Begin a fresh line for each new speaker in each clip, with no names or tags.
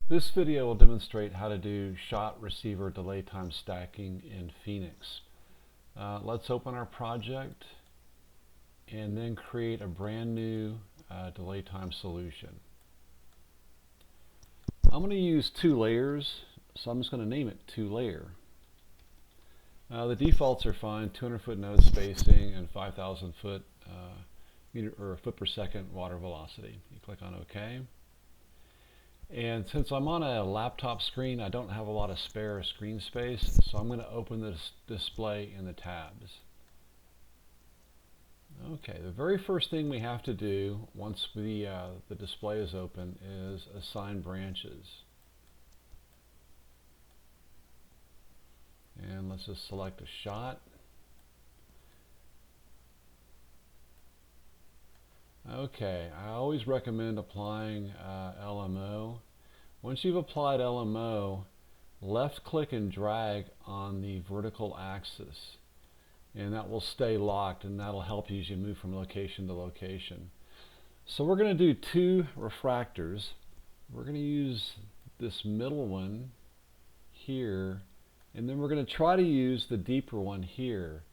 This video will demonstrate how to do shot receiver delay time stacking in Phoenix. Let's open our project and then create a brand new delay time solution. I'm going to use 2 layers, so I'm just going to name it 2 layer. The defaults are fine: 200 foot node spacing and 5,000 foot foot per second water velocity. You click on OK. And since I'm on a laptop screen, I don't have a lot of spare screen space, so I'm going to open this display in the tabs. Okay, the very first thing we have to do once the display is open is assign branches. And let's just select a shot. Okay, I always recommend applying LMO. Once you've applied LMO, left click and drag on the vertical axis, and that will stay locked, and that'll help you as you move from location to location. So we're going to do 2 refractors. We're going to use this middle one here, and then we're going to try to use the deeper one here.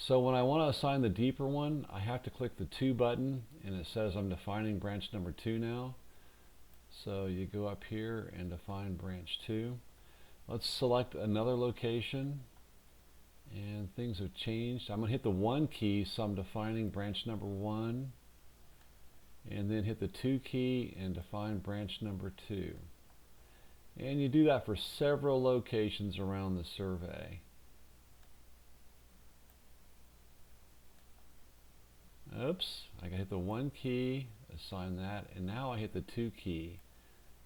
So when I want to assign the deeper one, I have to click the 2 button, and it says I'm defining branch number 2 now. So you go up here and define branch 2. Let's select another location, and things have changed. I'm going to hit the 1 key, so I'm defining branch number 1, and then hit the 2 key and define branch number 2. And you do that for several locations around the survey. Oops, I hit the 1 key, assign that, and now I hit the 2 key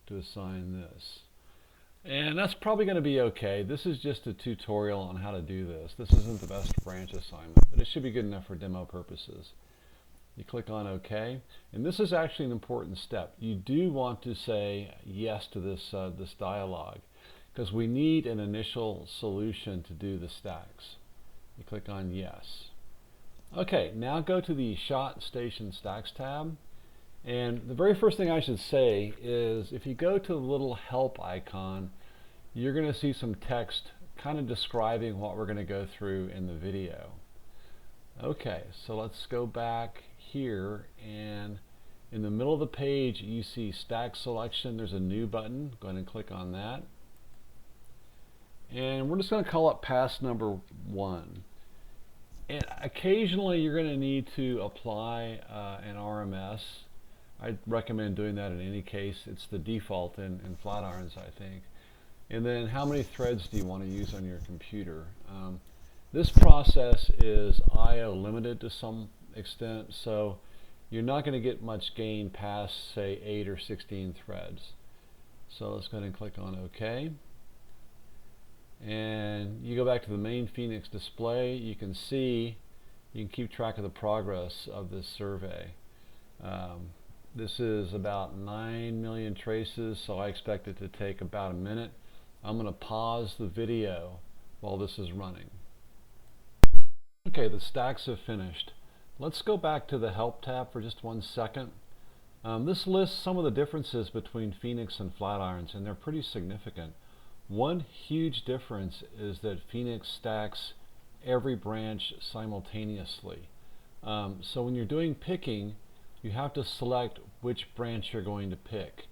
to assign this. And that's probably going to be okay. This is just a tutorial on how to do this. This isn't the best branch assignment, but it should be good enough for demo purposes. You click on OK, and this is actually an important step. You do want to say yes to this dialog, because we need an initial solution to do the stacks. You click on yes. Okay, now go to the Shot Station Stacks tab, and the very first thing I should say is if you go to the little help icon, you're going to see some text kind of describing what we're going to go through in the video. Okay, so let's go back here, and in the middle of the page you see stack selection. There's a new button. Go ahead and click on that, and we're just going to call it pass number 1. And occasionally you're going to need to apply an RMS. I'd recommend doing that in any case. It's the default in Flatirons, I think. And then how many threads do you want to use on your computer? This process is I/O limited to some extent, so you're not going to get much gain past, say, 8 or 16 threads. So let's go ahead and click on OK. And you go back to the main Phoenix display. You can see, you can keep track of the progress of this survey. This is about 9 million traces, so I expect it to take about a minute. I'm going to pause the video while this is running. Okay, the stacks have finished. Let's go back to the Help tab for just 1 second. This lists some of the differences between Phoenix and Flatirons, and they're pretty significant. One huge difference is that Phoenix stacks every branch simultaneously. So when you're doing picking, you have to select which branch you're going to pick.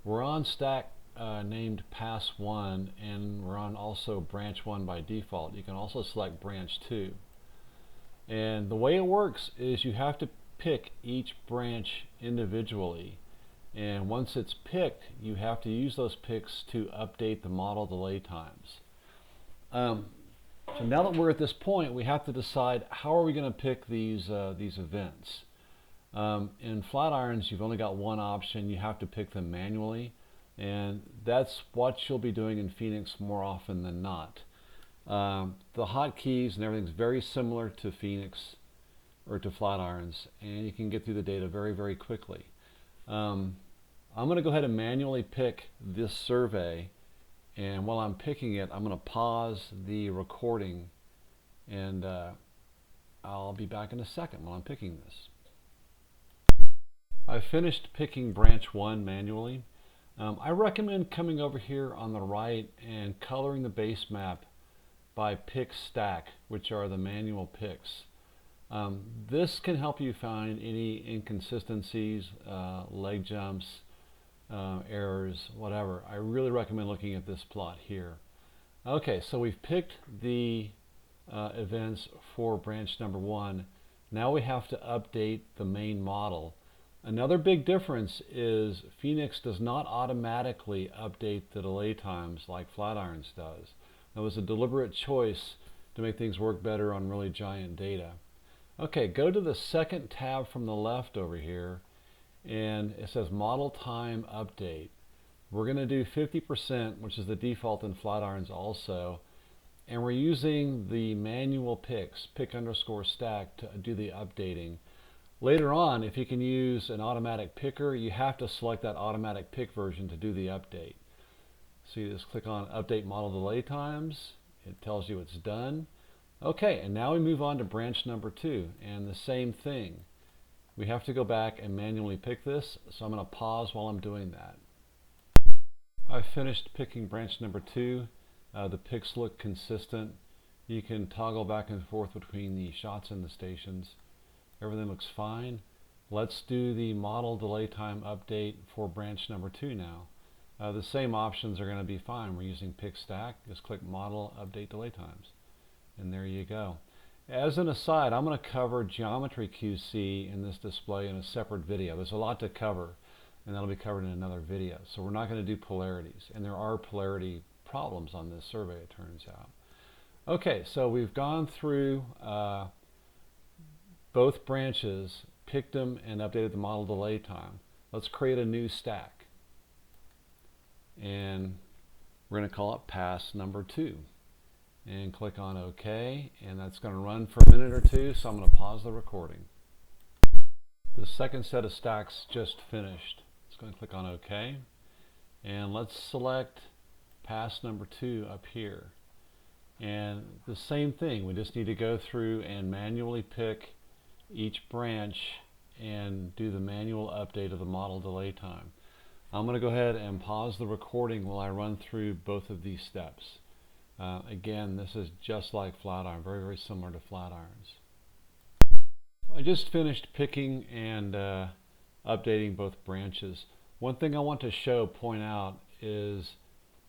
We're on stack named Pass 1, and we're on also branch 1 by default. You can also select branch 2. And the way it works is you have to pick each branch individually. And once it's picked, you have to use those picks to update the model delay times. So now that we're at this point, we have to decide how are we going to pick these events. In Flatirons, you've only got one option. You have to pick them manually, and that's what you'll be doing in Phoenix more often than not. The hotkeys and everything's very similar to Phoenix or to Flatirons, and you can get through the data very, very quickly. I'm going to go ahead and manually pick this survey, and while I'm picking it, I'm going to pause the recording, and I'll be back in a second while I'm picking this. I've finished picking branch 1 manually. I recommend coming over here on the right and coloring the base map by pick stack, which are the manual picks. This can help you find any inconsistencies, leg jumps, errors, whatever. I really recommend looking at this plot here. Okay, so we've picked the events for branch number 1. Now we have to update the main model. Another big difference is Phoenix does not automatically update the delay times like Flatirons does. That was a deliberate choice to make things work better on really giant data. Okay, go to the second tab from the left over here, and it says Model Time Update. We're going to do 50%, which is the default in Flatirons also, and we're using the manual picks, pick underscore stack, to do the updating. Later on, if you can use an automatic picker, you have to select that automatic pick version to do the update. So you just click on Update Model Delay Times. It tells you it's done. Okay, and now we move on to branch number 2, and the same thing. We have to go back and manually pick this, so I'm going to pause while I'm doing that. I've finished picking branch number 2. The picks look consistent. You can toggle back and forth between the shots and the stations. Everything looks fine. Let's do the model delay time update for branch number 2 now. The same options are going to be fine. We're using pick stack. Just click model update delay times. And there you go. As an aside, I'm going to cover geometry QC in this display in a separate video. There's a lot to cover, and that'll be covered in another video. So we're not going to do polarities. And there are polarity problems on this survey, it turns out. Okay, so we've gone through both branches, picked them, and updated the model delay time. Let's create a new stack. And we're going to call it pass number 2. And click on OK, and that's going to run for a minute or two, so I'm going to pause the recording. The second set of stacks just finished. It's going to click on OK, and let's select pass number 2 up here. And the same thing, we just need to go through and manually pick each branch and do the manual update of the model delay time. I'm going to go ahead and pause the recording while I run through both of these steps. Again, this is just like Flatiron, very, very similar to Flatirons. I just finished picking and updating both branches. One thing I want to point out is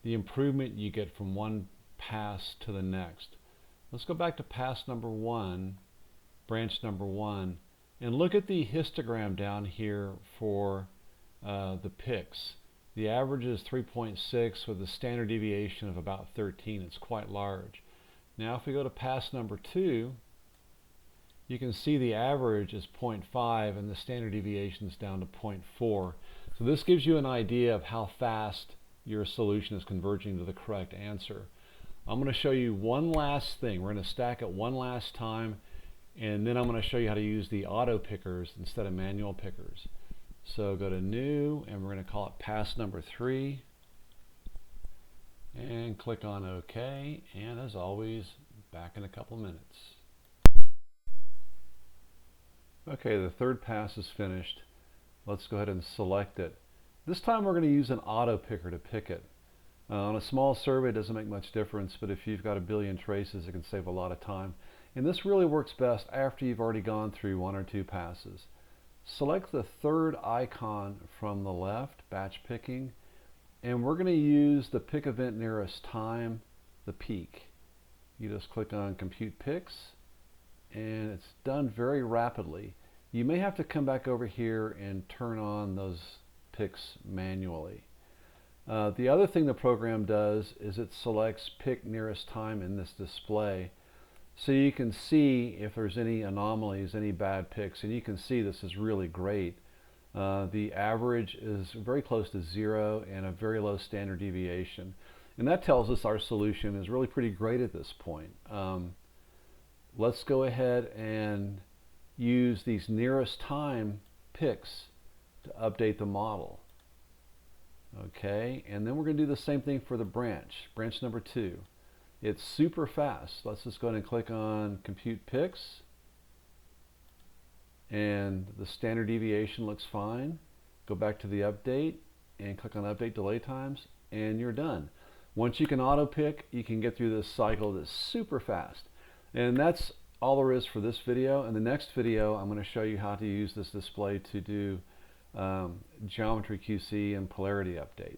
the improvement you get from one pass to the next. Let's go back to pass number 1, branch number 1, and look at the histogram down here for the picks. The average is 3.6 with a standard deviation of about 13. It's quite large. Now if we go to pass number 2, you can see the average is 0.5 and the standard deviation is down to 0.4. So this gives you an idea of how fast your solution is converging to the correct answer. I'm going to show you one last thing. We're going to stack it one last time, and then I'm going to show you how to use the auto pickers instead of manual pickers. So go to New, and we're going to call it pass number 3, and click on OK, and as always, back in a couple minutes. Okay, the third pass is finished. Let's go ahead and select it. This time we're going to use an auto picker to pick it. On a small survey it doesn't make much difference, but if you've got a billion traces it can save a lot of time. And this really works best after you've already gone through 1 or 2 passes. Select the third icon from the left, batch picking, and we're going to use the pick event nearest time, the peak. You just click on compute picks, and it's done very rapidly. You may have to come back over here and turn on those picks manually. The other thing the program does is it selects pick nearest time in this display, so you can see if there's any anomalies, any bad picks, and you can see this is really great. The average is very close to 0 and a very low standard deviation. And that tells us our solution is really pretty great at this point. Let's go ahead and use these nearest time picks to update the model. Okay, and then we're going to do the same thing for the branch number 2. It's super fast. Let's just go ahead and click on compute picks, and the standard deviation looks fine. Go back to the update, and click on update delay times, and you're done. Once you can auto pick, you can get through this cycle that's super fast. And that's all there is for this video. In the next video, I'm going to show you how to use this display to do Geometry QC and polarity update.